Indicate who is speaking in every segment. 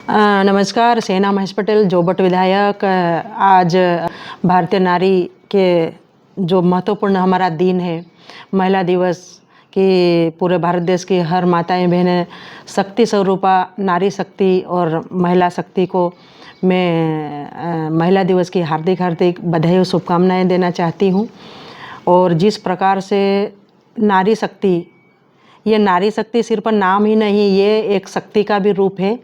Speaker 1: नमस्कार, सेना महेश पटेल, जोबट विधायक। आज भारतीय नारी के जो महत्वपूर्ण हमारा दिन है, महिला दिवस, कि पूरे भारत देश की हर माताएं बहनें शक्ति स्वरूपा नारी शक्ति और महिला शक्ति को मैं महिला दिवस की हार्दिक हार्दिक बधाई और शुभकामनाएं देना चाहती हूँ। और जिस प्रकार से नारी शक्ति, ये नारी शक्ति सिर्फ नाम ही नहीं, ये एक शक्ति का भी रूप है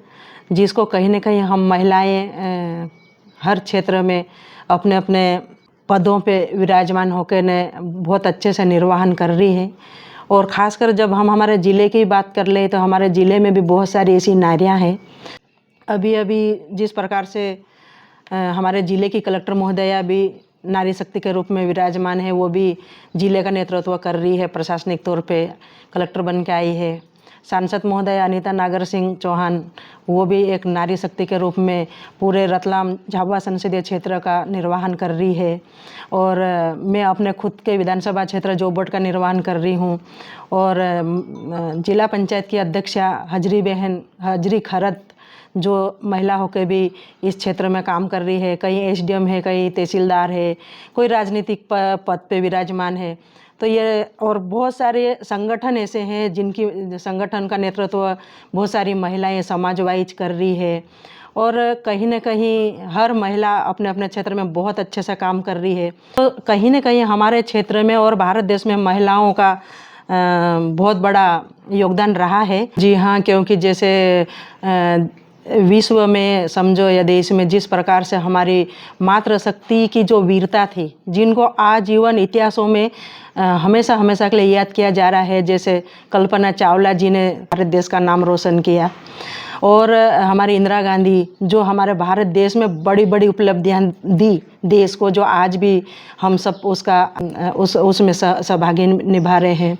Speaker 1: जिसको कहीं ना कहीं हम महिलाएं हर क्षेत्र में अपने अपने पदों पे विराजमान होकर ने बहुत अच्छे से निर्वहन कर रही है। और ख़ासकर जब हम हमारे ज़िले की बात कर ले तो हमारे ज़िले में भी बहुत सारी ऐसी नारियां हैं। अभी अभी जिस प्रकार से हमारे ज़िले की कलेक्टर महोदया भी नारी शक्ति के रूप में विराजमान है, वो भी ज़िले का नेतृत्व कर रही है, प्रशासनिक तौर पे कलेक्टर बन के आई है। सांसद महोदया अनीता नागर सिंह चौहान, वो भी एक नारी शक्ति के रूप में पूरे रतलाम झाबुआ संसदीय क्षेत्र का निर्वहन कर रही है। और मैं अपने खुद के विधानसभा क्षेत्र जोबट का निर्वहन कर रही हूँ। और जिला पंचायत की अध्यक्षा हजरी खरत, जो महिला होकर भी इस क्षेत्र में काम कर रही है, कई एसडीएम है, कई तहसीलदार है, कोई राजनीतिक पद पे विराजमान है। तो ये और बहुत सारे संगठन ऐसे हैं जिनकी संगठन का नेतृत्व बहुत सारी महिलाएं समाज वाइज कर रही है। और कहीं ना कहीं हर महिला अपने अपने क्षेत्र में बहुत अच्छे से काम कर रही है। तो कहीं ना कहीं हमारे क्षेत्र में और भारत देश में महिलाओं का बहुत बड़ा योगदान रहा है। जी हाँ, क्योंकि जैसे विश्व में समझो या देश में जिस प्रकार से हमारी मातृशक्ति की जो वीरता थी, जिनको आजीवन इतिहासों में हमेशा हमेशा के लिए याद किया जा रहा है, जैसे कल्पना चावला जी ने भारत देश का नाम रोशन किया, और हमारी इंदिरा गांधी जो हमारे भारत देश में बड़ी बड़ी उपलब्धियां दी देश को, जो आज भी हम सब उसमें सहभागी निभा रहे हैं।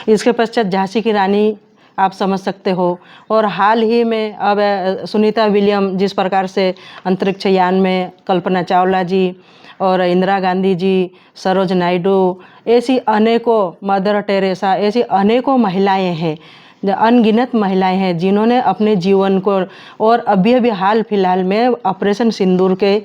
Speaker 1: इसके पश्चात झांसी की रानी आप समझ सकते हो। और हाल ही में अब सुनीता विलियम, जिस प्रकार से अंतरिक्ष यान में कल्पना चावला जी और इंदिरा गांधी जी, सरोज नायडू, ऐसी अनेकों, मदर टेरेसा, ऐसी अनेकों महिलाएं हैं, अनगिनत महिलाएं हैं जिन्होंने अपने जीवन को, और अभी अभी हाल फिलहाल में ऑपरेशन सिंदूर के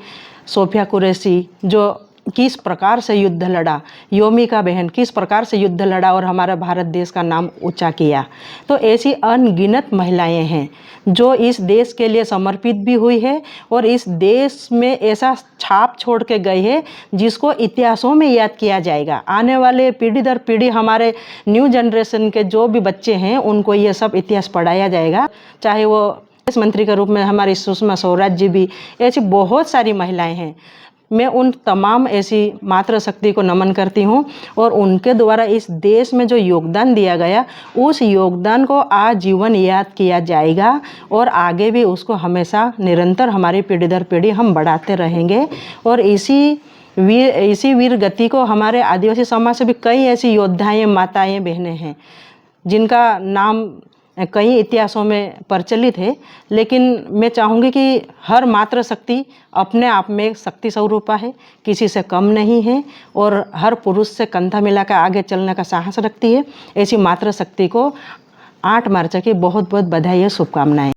Speaker 1: सोफिया कुरैशी जो किस प्रकार से युद्ध लड़ा, योमिका बहन किस प्रकार से युद्ध लड़ा और हमारा भारत देश का नाम ऊंचा किया। तो ऐसी अनगिनत महिलाएं हैं जो इस देश के लिए समर्पित भी हुई है और इस देश में ऐसा छाप छोड़ के गई है जिसको इतिहासों में याद किया जाएगा। आने वाले पीढ़ी दर पीढ़ी हमारे न्यू जनरेशन के जो भी बच्चे हैं उनको ये सब इतिहास पढ़ाया जाएगा। चाहे वो विदेश मंत्री के रूप में हमारी सुषमा स्वराज जी भी, ऐसी बहुत सारी महिलाएं हैं। मैं उन तमाम ऐसी मातृशक्ति को नमन करती हूँ और उनके द्वारा इस देश में जो योगदान दिया गया, उस योगदान को आजीवन याद किया जाएगा और आगे भी उसको हमेशा निरंतर हमारी पीढ़ी दर पीढ़ी हम बढ़ाते रहेंगे। और इसी वीर गति को हमारे आदिवासी समाज से भी कई ऐसी योद्धाएँ, माताएँ, बहनें हैं जिनका नाम कई इतिहासों में प्रचलित है। लेकिन मैं चाहूँगी कि हर मातृशक्ति अपने आप में एक शक्ति स्वरूपा है, किसी से कम नहीं है और हर पुरुष से कंधा मिलाकर आगे चलने का साहस रखती है। ऐसी मातृशक्ति को 8 मार्च की बहुत बहुत बधाई और शुभकामनाएं।